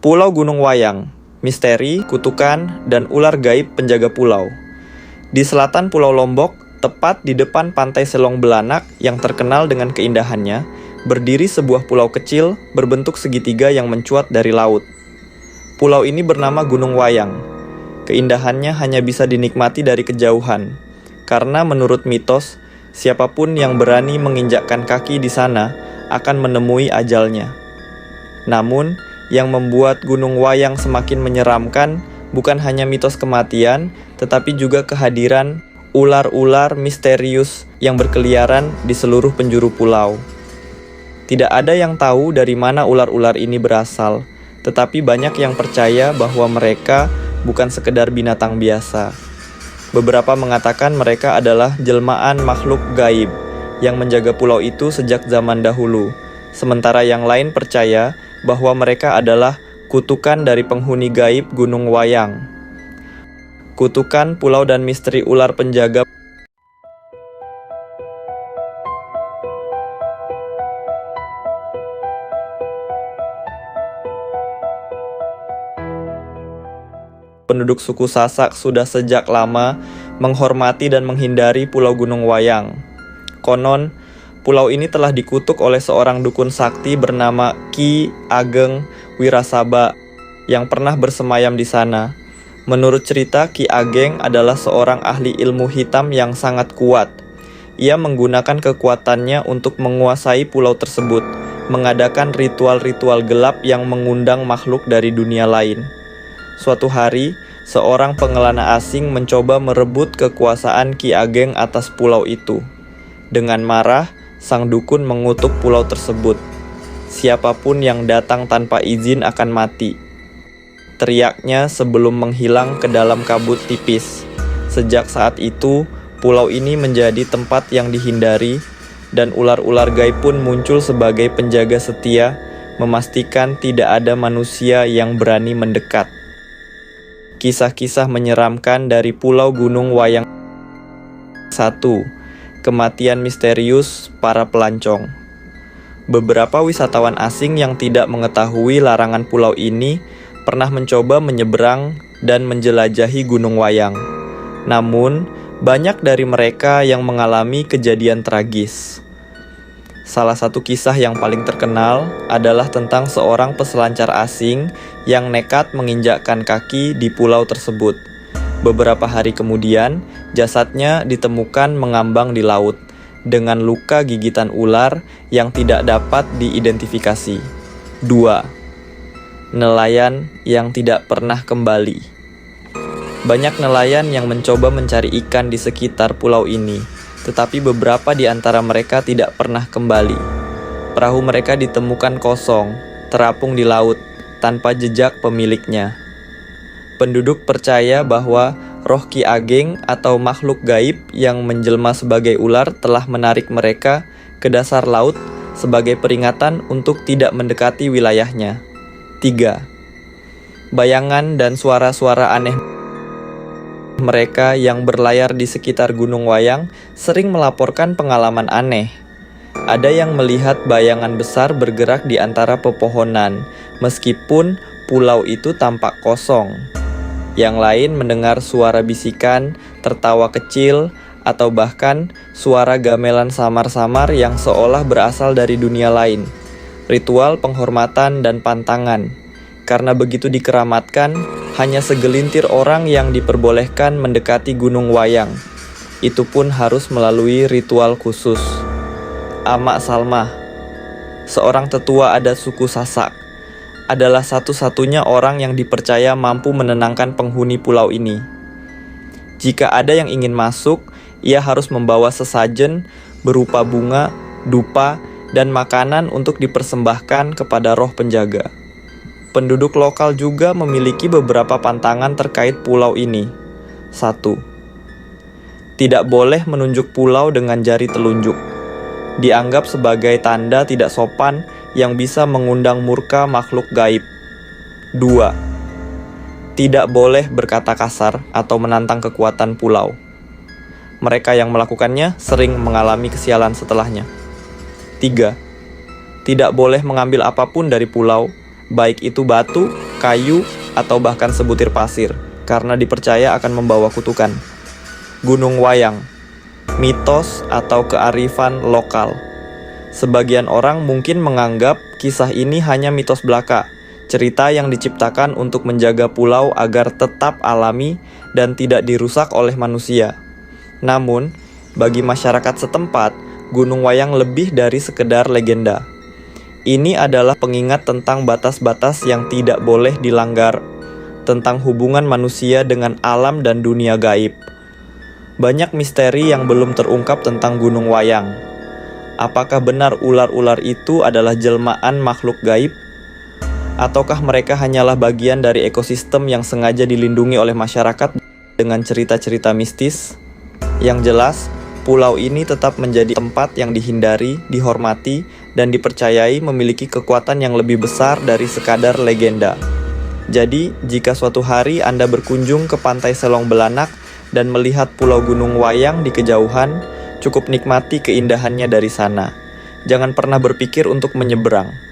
Pulau Gunung Wayang, misteri, kutukan, dan ular gaib penjaga pulau. Di selatan Pulau Lombok, tepat di depan pantai Selong Belanak yang terkenal dengan keindahannya, berdiri sebuah pulau kecil berbentuk segitiga yang mencuat dari laut. Pulau ini bernama Gunung Wayang. Keindahannya hanya bisa dinikmati dari kejauhan, karena menurut mitos, siapapun yang berani menginjakkan kaki di sana akan menemui ajalnya. Namun, yang membuat Gunung Wayang semakin menyeramkan bukan hanya mitos kematian, tetapi juga kehadiran ular-ular misterius yang berkeliaran di seluruh penjuru pulau. Tidak ada yang tahu dari mana ular-ular ini berasal, tetapi banyak yang percaya bahwa mereka bukan sekedar binatang biasa. Beberapa mengatakan mereka adalah jelmaan makhluk gaib yang menjaga pulau itu sejak zaman dahulu, sementara yang lain percaya bahwa mereka adalah kutukan dari penghuni gaib Gunung Wayang. Kutukan, pulau, dan misteri ular penjaga penduduk suku Sasak sudah sejak lama menghormati dan menghindari Pulau Gunung Wayang. Konon, pulau ini telah dikutuk oleh seorang dukun sakti bernama Ki Ageng Wirasaba yang pernah bersemayam di sana. Menurut cerita, Ki Ageng adalah seorang ahli ilmu hitam yang sangat kuat. Ia menggunakan kekuatannya untuk menguasai pulau tersebut, mengadakan ritual-ritual gelap yang mengundang makhluk dari dunia lain. Suatu hari, seorang pengelana asing mencoba merebut kekuasaan Ki Ageng atas pulau itu. Dengan marah, sang dukun mengutuk pulau tersebut. Siapapun yang datang tanpa izin akan mati, teriaknya sebelum menghilang ke dalam kabut tipis. Sejak saat itu, pulau ini menjadi tempat yang dihindari, dan ular-ular gaib pun muncul sebagai penjaga setia, memastikan tidak ada manusia yang berani mendekat. Kisah-kisah menyeramkan dari Pulau Gunung Wayang. 1. Kematian misterius para pelancong. Beberapa wisatawan asing yang tidak mengetahui larangan pulau ini pernah mencoba menyeberang dan menjelajahi Gunung Wayang. Namun, banyak dari mereka yang mengalami kejadian tragis. Salah satu kisah yang paling terkenal adalah tentang seorang peselancar asing yang nekat menginjakkan kaki di pulau tersebut. Beberapa hari kemudian, jasadnya ditemukan mengambang di laut dengan luka gigitan ular yang tidak dapat diidentifikasi. 2. Nelayan yang tidak pernah kembali. Banyak nelayan yang mencoba mencari ikan di sekitar pulau ini, tetapi beberapa di antara mereka tidak pernah kembali. Perahu mereka ditemukan kosong, terapung di laut, tanpa jejak pemiliknya. Penduduk percaya bahwa roh Ki Ageng atau makhluk gaib yang menjelma sebagai ular telah menarik mereka ke dasar laut sebagai peringatan untuk tidak mendekati wilayahnya. 3. Bayangan dan suara-suara aneh mereka yang berlayar di sekitar Gunung Wayang sering melaporkan pengalaman aneh. Ada yang melihat bayangan besar bergerak di antara pepohonan, meskipun pulau itu tampak kosong. Yang lain mendengar suara bisikan, tertawa kecil, atau bahkan suara gamelan samar-samar yang seolah berasal dari dunia lain. Ritual penghormatan dan pantangan. Karena begitu dikeramatkan, hanya segelintir orang yang diperbolehkan mendekati Gunung Wayang. Itu pun harus melalui ritual khusus. Amak Salmah, seorang tetua adat suku Sasak, adalah satu-satunya orang yang dipercaya mampu menenangkan penghuni pulau ini. Jika ada yang ingin masuk, ia harus membawa sesajen berupa bunga, dupa, dan makanan untuk dipersembahkan kepada roh penjaga. Penduduk lokal juga memiliki beberapa pantangan terkait pulau ini. 1. Tidak boleh menunjuk pulau dengan jari telunjuk. Dianggap sebagai tanda tidak sopan yang bisa mengundang murka makhluk gaib. 2. Tidak boleh berkata kasar atau menantang kekuatan pulau. Mereka yang melakukannya sering mengalami kesialan setelahnya. 3. Tidak boleh mengambil apapun dari pulau, baik itu batu, kayu, atau bahkan sebutir pasir, karena dipercaya akan membawa kutukan. Gunung Wayang, mitos atau kearifan lokal. Sebagian orang mungkin menganggap kisah ini hanya mitos belaka, cerita yang diciptakan untuk menjaga pulau agar tetap alami dan tidak dirusak oleh manusia. Namun, bagi masyarakat setempat, Gunung Wayang lebih dari sekedar legenda. Ini adalah pengingat tentang batas-batas yang tidak boleh dilanggar, tentang hubungan manusia dengan alam dan dunia gaib. Banyak misteri yang belum terungkap tentang Gunung Wayang. Apakah benar ular-ular itu adalah jelmaan makhluk gaib? Ataukah mereka hanyalah bagian dari ekosistem yang sengaja dilindungi oleh masyarakat dengan cerita-cerita mistis? Yang jelas, pulau ini tetap menjadi tempat yang dihindari, dihormati, dan dipercayai memiliki kekuatan yang lebih besar dari sekadar legenda. Jadi, jika suatu hari Anda berkunjung ke pantai Selong Belanak dan melihat Pulau Gunung Wayang di kejauhan, cukup nikmati keindahannya dari sana. Jangan pernah berpikir untuk menyeberang.